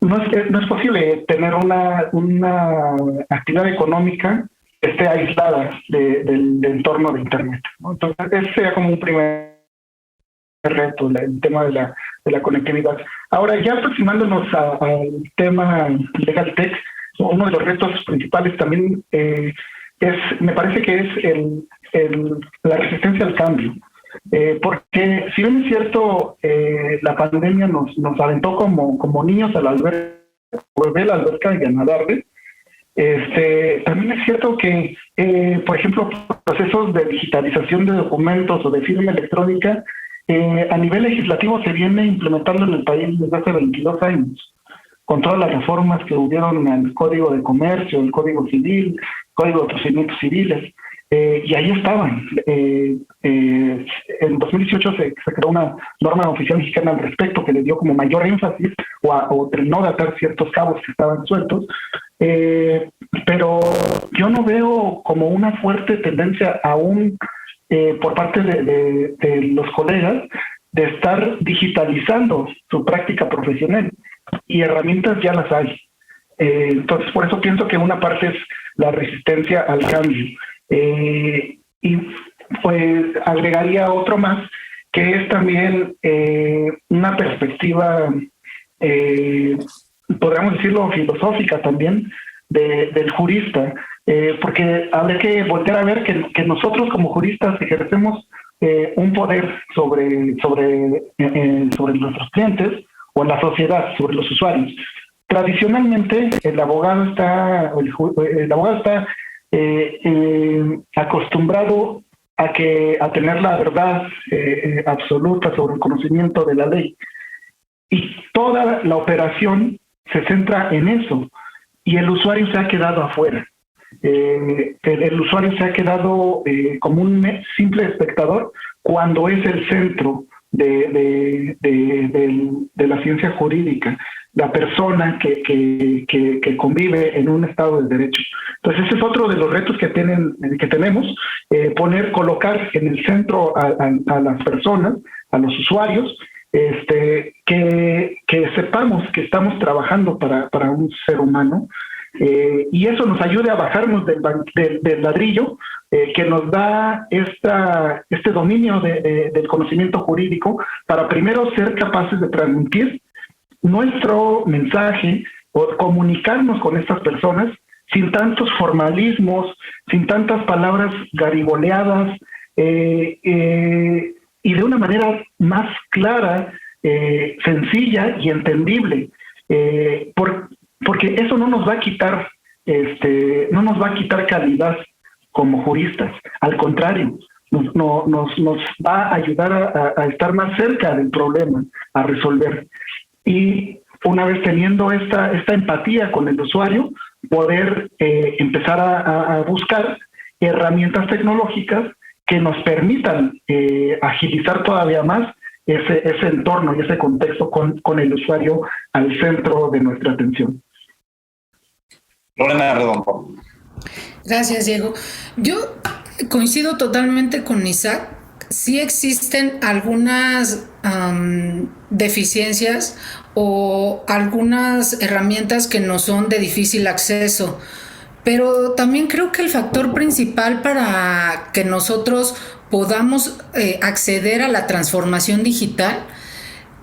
no es posible tener una actividad económica que esté aislada del entorno de Internet, ¿no? Entonces, ese sería como un primer reto, el tema de la conectividad. Ahora, ya aproximándonos al tema Legal Tech, uno de los retos principales también me parece que es la resistencia al cambio. Porque si bien es cierto, la pandemia nos aventó como niños a la alberca y a nadarle, también es cierto que, por ejemplo, procesos de digitalización de documentos o de firma electrónica a nivel legislativo se viene implementando en el país desde hace 22 años, con todas las reformas que hubieron al Código de Comercio, el Código Civil, Código de Procedimientos Civiles, y ahí estaban. En 2018 se creó una norma oficial mexicana al respecto que le dio como mayor énfasis o terminó de atar ciertos cabos que estaban sueltos, pero yo no veo como una fuerte tendencia aún por parte de los colegas de estar digitalizando su práctica profesional, y herramientas ya las hay. Entonces, por eso pienso que una parte es la resistencia al cambio. Y pues agregaría otro más, que es también una perspectiva, podríamos decirlo, filosófica también, del jurista, porque habría que voltear a ver que nosotros como juristas ejercemos un poder sobre nuestros clientes o en la sociedad, sobre los usuarios. Tradicionalmente, el abogado está acostumbrado a tener la verdad absoluta sobre el conocimiento de la ley, y toda la operación se centra en eso, y el usuario se ha quedado afuera. El usuario se ha quedado como un simple espectador cuando es el centro de la ciencia jurídica, la persona que convive en un estado de derecho. Entonces ese es otro de los retos que tenemos, colocar en el centro a las personas, a los usuarios, que sepamos que estamos trabajando para un ser humano, y eso nos ayude a bajarnos del ladrillo, que nos da este dominio del conocimiento jurídico, para primero ser capaces de transmitir nuestro mensaje o comunicarnos con estas personas sin tantos formalismos, sin tantas palabras garigoleadas, y de una manera más clara, sencilla y entendible, porque eso no nos va a quitar calidad como juristas. Al contrario, nos va a ayudar a estar más cerca del problema, a resolver. Y una vez teniendo esta empatía con el usuario, poder empezar a buscar herramientas tecnológicas que nos permitan agilizar todavía más ese entorno y ese contexto con el usuario al centro de nuestra atención. Lorena Redondo. Gracias, Diego. Yo coincido totalmente con Isaac. Sí existen algunas deficiencias o algunas herramientas que no son de difícil acceso, pero también creo que el factor principal para que nosotros podamos acceder a la transformación digital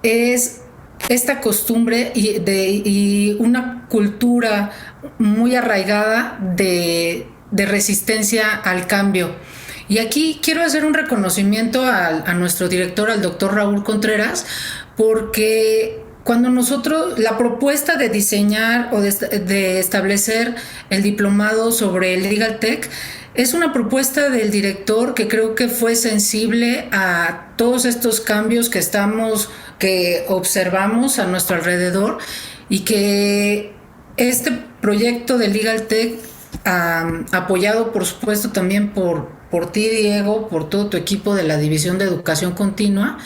es esta costumbre y una cultura muy arraigada de resistencia al cambio. Y aquí quiero hacer un reconocimiento a nuestro director, al doctor Raúl Contreras, porque cuando nosotros, la propuesta de diseñar o de establecer el diplomado sobre el Legal Tech, es una propuesta del director que creo que fue sensible a todos estos cambios que observamos a nuestro alrededor, y que este proyecto de Legal Tech, apoyado por supuesto también por ti, Diego, por todo tu equipo de la División de Educación Continua,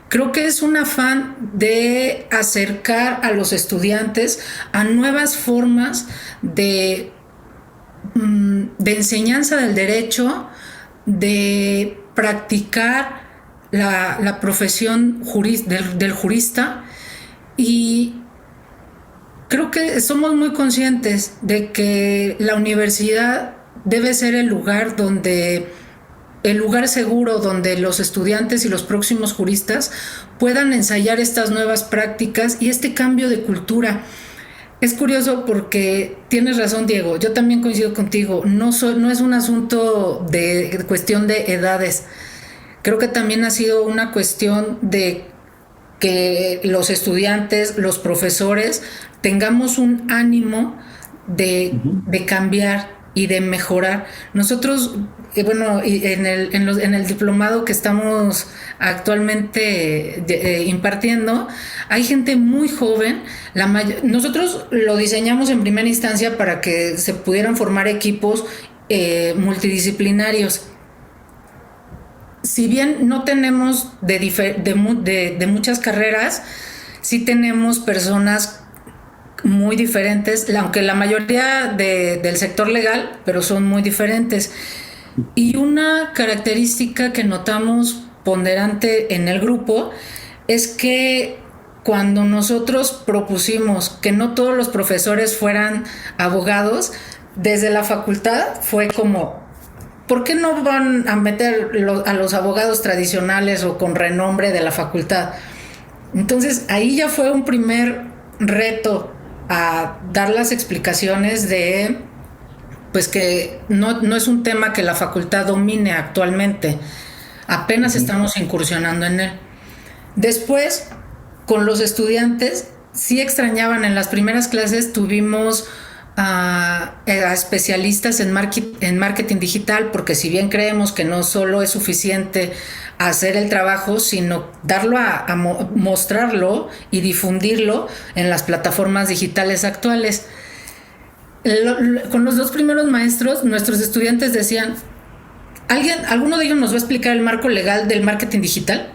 creo que es un afán de acercar a los estudiantes a nuevas formas de enseñanza del derecho, de practicar la profesión del jurista. Y creo que somos muy conscientes de que la universidad debe ser el lugar seguro donde los estudiantes y los próximos juristas puedan ensayar estas nuevas prácticas y este cambio de cultura. Es curioso porque tienes razón, Diego, yo también coincido contigo, no es un asunto de cuestión de edades. Creo que también ha sido una cuestión de que los estudiantes, los profesores, tengamos un ánimo de cambiar y de mejorar. Nosotros, en el diplomado que estamos actualmente impartiendo, hay gente muy joven. Nosotros lo diseñamos en primera instancia para que se pudieran formar equipos multidisciplinarios. Si bien no tenemos de muchas carreras, sí tenemos personas muy diferentes, aunque la mayoría del sector legal, pero son muy diferentes. Y una característica que notamos ponderante en el grupo es que cuando nosotros propusimos que no todos los profesores fueran abogados, desde la facultad fue como, ¿por qué no van a meter a los abogados tradicionales o con renombre de la facultad? Entonces ahí ya fue un primer reto a dar las explicaciones de pues que no es un tema que la facultad domine actualmente, apenas estamos incursionando en él. Después, con los estudiantes, sí extrañaban. En las primeras clases tuvimos a especialistas en marketing digital, porque si bien creemos que no solo es suficiente hacer el trabajo, sino darlo a mostrarlo y difundirlo en las plataformas digitales actuales. Con los dos primeros maestros, nuestros estudiantes decían, ¿alguno de ellos nos va a explicar el marco legal del marketing digital?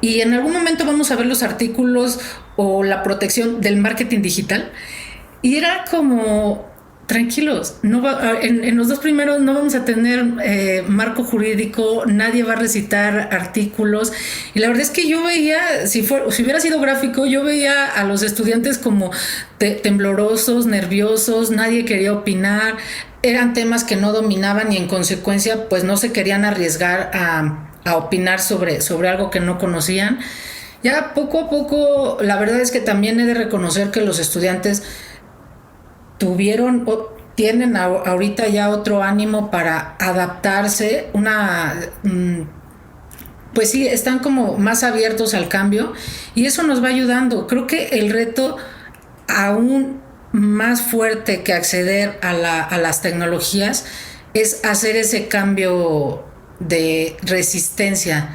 Y en algún momento vamos a ver los artículos o la protección del marketing digital. Y era como, tranquilos, en los dos primeros no vamos a tener marco jurídico, nadie va a recitar artículos. Y la verdad es que yo veía, si hubiera sido gráfico, yo veía a los estudiantes como temblorosos, nerviosos, nadie quería opinar, eran temas que no dominaban y en consecuencia pues no se querían arriesgar a opinar sobre algo que no conocían. Ya poco a poco, la verdad es que también he de reconocer que los estudiantes tienen ahorita ya otro ánimo para adaptarse, pues sí, están como más abiertos al cambio y eso nos va ayudando. Creo que el reto aún más fuerte que acceder a las tecnologías es hacer ese cambio de resistencia,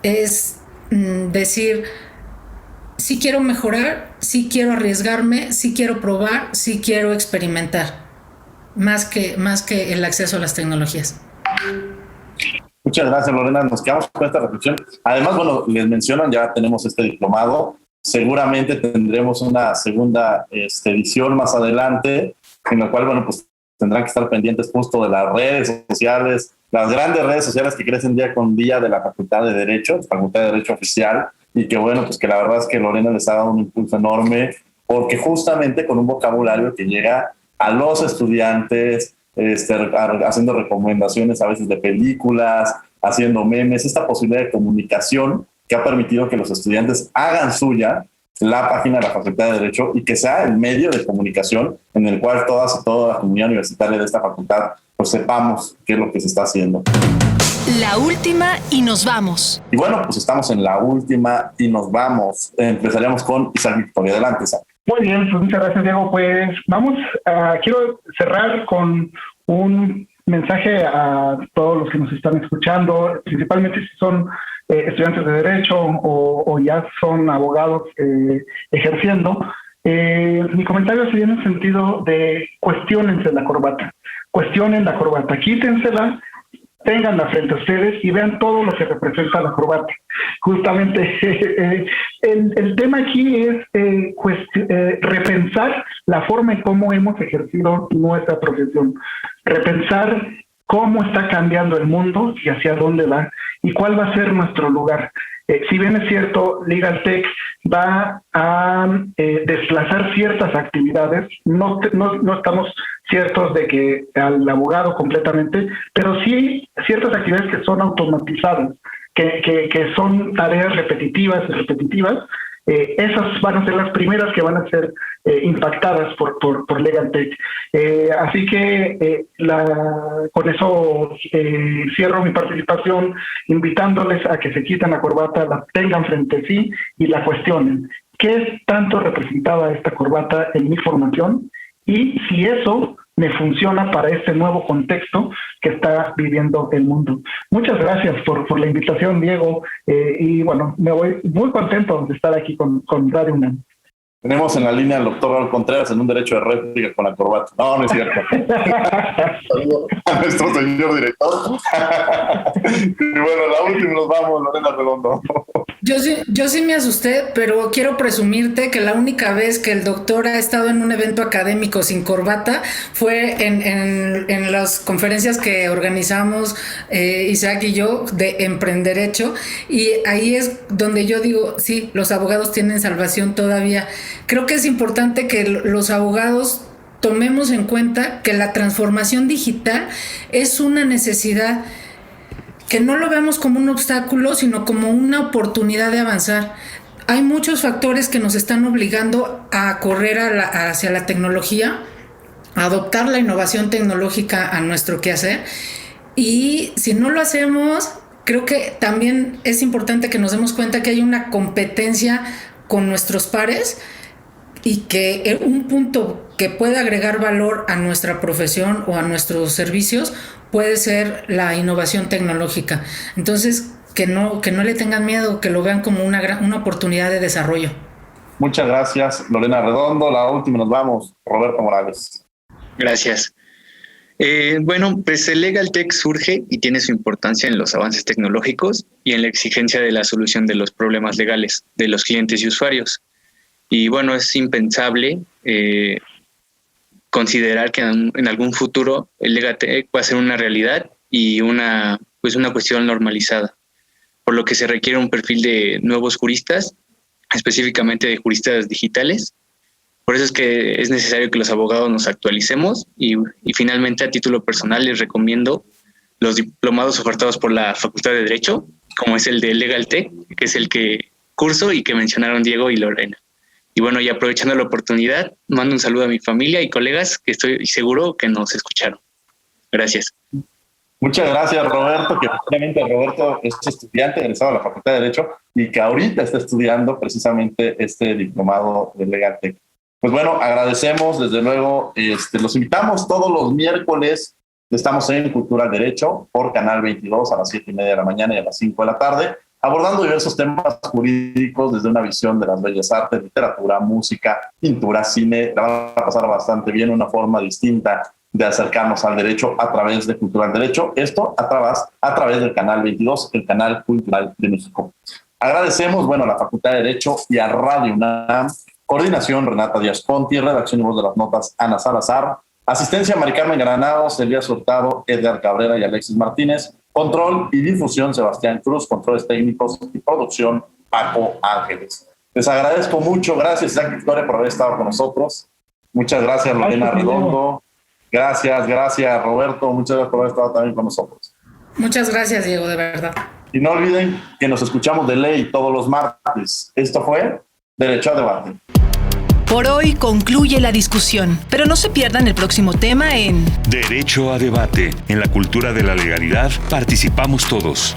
es decir, sí quiero mejorar, sí quiero arriesgarme, sí quiero probar, sí quiero experimentar, más que el acceso a las tecnologías. Muchas gracias, Lorena. Nos quedamos con esta reflexión. Además, bueno, les mencionan, ya tenemos este diplomado. Seguramente tendremos una segunda edición más adelante, en la cual, bueno, pues tendrán que estar pendientes justo de las redes sociales, las grandes redes sociales que crecen día con día de la Facultad de Derecho, Facultad de Derecho Oficial, y que bueno, pues que la verdad es que Lorena les ha dado un impulso enorme, porque justamente con un vocabulario que llega a los estudiantes, haciendo recomendaciones a veces de películas, haciendo memes, esta posibilidad de comunicación que ha permitido que los estudiantes hagan suya la página de la Facultad de Derecho y que sea el medio de comunicación en el cual todas y toda la comunidad universitaria de esta facultad pues sepamos qué es lo que se está haciendo. La última y nos vamos. Y bueno, pues estamos en la última y nos vamos. Empezaríamos con Isaac Victoria. Adelante, Isaac. Muy bien, pues muchas gracias, Diego. Pues quiero cerrar con un mensaje a todos los que nos están escuchando, principalmente si son estudiantes de Derecho o ya son abogados ejerciendo. Mi comentario sería en el sentido de cuestionense la corbata. Cuestionen la corbata, quítensela, ténganla frente a ustedes y vean todo lo que representa la corbata. Justamente el tema aquí es repensar la forma en cómo hemos ejercido nuestra profesión, repensar cómo está cambiando el mundo y hacia dónde va y cuál va a ser nuestro lugar. Si bien es cierto, Legal Tech va a desplazar ciertas actividades, no estamos ciertos de que al abogado completamente, pero sí ciertas actividades que son automatizadas, que son tareas repetitivas, esas van a ser las primeras que van a ser impactadas por Legal Tech. Así que con eso cierro mi participación invitándoles a que se quiten la corbata, la tengan frente a sí y la cuestionen. ¿Qué tanto representaba esta corbata en mi formación? Y si eso me funciona para este nuevo contexto que está viviendo el mundo. Muchas gracias por la invitación, Diego. Y bueno, me voy muy contento de estar aquí con Radio UNAM. Tenemos en la línea al doctor Raúl Contreras en un derecho de réplica con la corbata. No es cierto. Saludos a nuestro señor director. Y bueno, la última nos vamos, Lorena Redondo. Yo sí me asusté, pero quiero presumirte que la única vez que el doctor ha estado en un evento académico sin corbata fue en las conferencias que organizamos Isaac y yo de Emprenderecho, y ahí es donde yo digo, sí, los abogados tienen salvación todavía. Creo que es importante que los abogados tomemos en cuenta que la transformación digital es una necesidad, que no lo veamos como un obstáculo, sino como una oportunidad de avanzar. Hay muchos factores que nos están obligando a correr hacia la tecnología, a adoptar la innovación tecnológica a nuestro quehacer, y si no lo hacemos, creo que también es importante que nos demos cuenta que hay una competencia con nuestros pares y que un punto que puede agregar valor a nuestra profesión o a nuestros servicios puede ser la innovación tecnológica. Entonces, que no le tengan miedo, que lo vean como una oportunidad de desarrollo. Muchas gracias, Lorena Redondo. La última nos vamos, Roberto Morales. Gracias. Bueno, pues el Legal Tech surge y tiene su importancia en los avances tecnológicos y en la exigencia de la solución de los problemas legales de los clientes y usuarios. Y bueno, es impensable considerar que en algún futuro el Legal Tech va a ser una realidad y una cuestión normalizada, por lo que se requiere un perfil de nuevos juristas, específicamente de juristas digitales. Por eso es que es necesario que los abogados nos actualicemos y finalmente, a título personal, les recomiendo los diplomados ofertados por la Facultad de Derecho, como es el de Legal Tech, que es el que curso y que mencionaron Diego y Lorena. Y bueno, y aprovechando la oportunidad, mando un saludo a mi familia y colegas que estoy seguro que nos escucharon. Gracias. Muchas gracias, Roberto, que efectivamente Roberto es estudiante egresado de la Facultad de Derecho y que ahorita está estudiando precisamente este diplomado de Legal Tech. Pues bueno, agradecemos, desde luego, los invitamos todos los miércoles, estamos en Cultura del Derecho por Canal 22 a las 7:30 de la mañana y a las 5 de la tarde, abordando diversos temas jurídicos desde una visión de las bellas artes, literatura, música, pintura, cine. La van a pasar bastante bien, una forma distinta de acercarnos al derecho a través de Cultura del Derecho. Esto a través del Canal 22, el canal cultural de México. Agradecemos, bueno, a la Facultad de Derecho y a Radio UNAM. Coordinación, Renata Díaz Conti. Redacción y voz de las notas, Ana Salazar. Asistencia, Mari Carmen Granados, Elías Hurtado, Edgar Cabrera y Alexis Martínez. Control y difusión, Sebastián Cruz. Controles técnicos y producción, Paco Ángeles. Les agradezco mucho. Gracias, Isaac Victoria, por haber estado con nosotros. Muchas gracias, Lorena Redondo. Gracias, Roberto. Muchas gracias por haber estado también con nosotros. Muchas gracias, Diego, de verdad. Y no olviden que nos escuchamos de ley todos los martes. Esto fue Derecho a Debate. Por hoy concluye la discusión, pero no se pierdan el próximo tema en Derecho a Debate. En la cultura de la legalidad participamos todos.